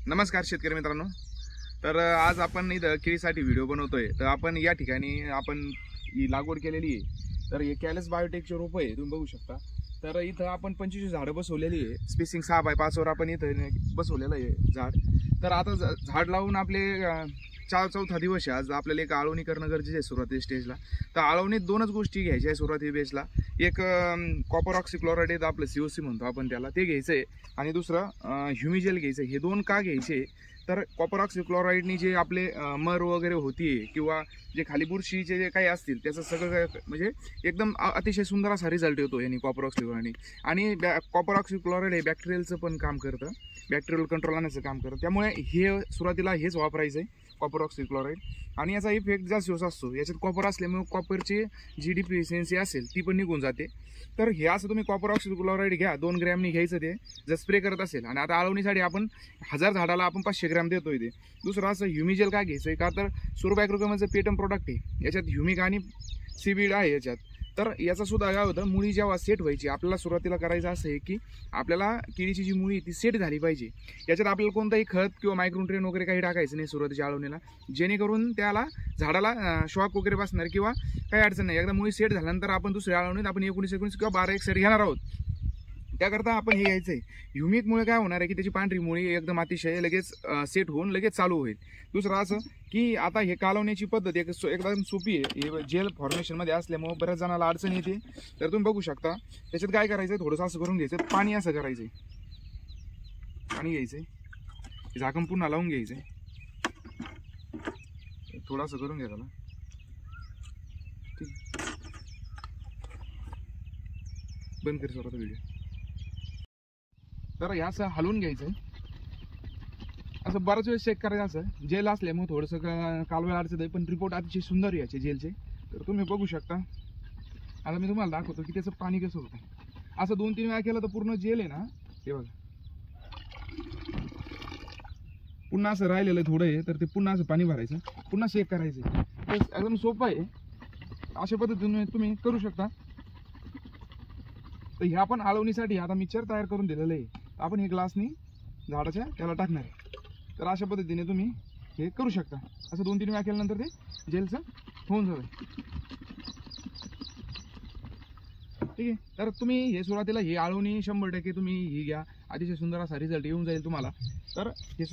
नमस्कार शेतकरी मित्रांनो। तर आज आपण इथं केळीसाठी व्हिडिओ बनवतोय। तर आपण या ठिकाणी आपण ही लागवड केलेली आहे। तर हे कॅलस बायोटेकचे रोप आहे, तुम्ही बघू शकता। तर इथं आपण 25 झाडं बसवलेली आहे। स्पेसिंग 6x5 वर आपण इथं बसवलेलं आहे झाड। तर आता झाड लावून आपले चौथा दिवस आहे। आज आपल्याला एक आळवणी करणं गरजेचं आहे सुरुवाती स्टेजला। तर आळवणीत दोनच गोष्टी घ्यायच्या आहे सुरुवाती बेसला। एक कॉपर ऑक्सीक्लोराइड आपलं COC म्हणतो आपण त्याला, ते घ्यायचं आहे। आणि दुसरं ह्युमिजेल घ्यायचं। हे दोन का घ्यायचे तर कॉपर ऑक्सीक्लोराइडनी जे आपले मर वगैरे होतीये किंवा जे खाली बुरशीचे जे काही असतील त्याचं सगळं म्हणजे एकदम अतिशय सुंदर असा रिझल्ट येतो यांनी कॉपर ऑक्सीक्लोराइडनी। आणि कॉपर ऑक्सीक्लोराइड हे बॅक्टेरियलचं पण काम करतं, बॅक्टेरियल कंट्रोल आणण्याचं काम करतं। त्यामुळे हे सुरुवातीला हेच वापरायचं आहे कॉपर ऑक्सीक्लोराइड। आणि याचा इफेक्ट जास्त असतो याच्यात कॉपर असल्यामुळे कॉपरची जी डिफिशियन्सी असेल ती पण निघून जाते। तर हे असं तुम्ही कॉपर ऑक्सीक्लोराइड घ्या, 2 ग्रॅमनी घ्यायचं ते जर स्प्रे करत असेल। आणि आता आळवणीसाठी आपण 1000 झाडाला आपण 500 ग्रॅम देतोय ते। दुसरं असं ह्युमिजेल काय घ्यायचं का तर सुरबॅक्रोकमचं पेटम प्रोडक्ट आहे, याच्यात ह्युमिक आणि सीबीड आहे याच्यात। तर याचा सुद्धा काय होतं, मुळी जेव्हा सेट व्हायची आपल्याला सुरुवातीला करायचं असं आहे की आपल्याला केळीची जी मुळी ती सेट झाली पाहिजे। याच्यात आपल्याला कोणताही खत किंवा मायक्रोन्युट्रिएंट वगैरे काही टाकायचं नाही सुरुवातीच्या आळवणीला, जेणेकरून त्याला झाडाला शॉक वगैरे बसणार किंवा काही अडचण नाही। एकदा मुळी सेट झाल्यानंतर आपण दुसऱ्या आळवणीत आपण 19 किंवा 12 एकसरी घेणार आहोत। त्याकरता आपण हे घ्यायचं आहे। ह्युमिकमुळे काय होणार आहे की त्याची पांढरी मुळी एकदम अतिशय लगेच सेट होऊन लगेच चालू होईल। दुसरं असं की आता हे कालवण्याची पद्धत एकदम सोपी आहे। हे जेल फॉर्मेशनमध्ये असल्यामुळे बऱ्याच जणांना अडचण येते। तर तुम्ही बघू शकता त्याच्यात काय करायचं आहे, थोडंसं असं करून घ्यायचं, पाणी असं करायचं आहे, पाणी घ्यायचं आहे, झाकण पुन्हा लावून घ्यायचं आहे, थोडंसं करून घ्या त्याला, ठीक। बंद कर स्वतःचा व्हिडिओ। तर हे असं हलवून घ्यायचं आहे, असं बराच वेळ चेक करायचं। असं जेल असल्यामुळे थोडंसं कालवेळ अडचण आहे, पण रिपोर्ट अतिशय सुंदर याचे जेलचे। तर तुम्ही बघू शकता। आता मी तुम्हाला दाखवतो की त्याचं पाणी कसं होतं। असं 2-3 वेळा केलं तर पूर्ण जेल आहे ना, हे बघा पुन्हा असं राहिलेलं थोडं आहे, तर ते पुन्हा असं पाणी भरायचं, पुन्हा चेक करायचं। तर एकदम सोपं आहे, अशा पद्धतीने तुम्ही करू शकता। तर ह्या आपण आळवणीसाठी आता मिक्सर तयार करून दिलेलं आहे, आपण हे ग्लासनी झाडाच्या त्याला टाकणार आहे। तर अशा पद्धतीने तुम्ही हे करू शकता। असं 2-3 वेळा केल्यानंतर ते जेलचं होऊन जाईल, ठीक आहे। तर तुम्ही हे सुरुवातीला ही आळवणी 100% तुम्ही ही घ्या, अतिशय सुंदर असा रिझल्ट येऊन जाईल तुम्हाला। तर हे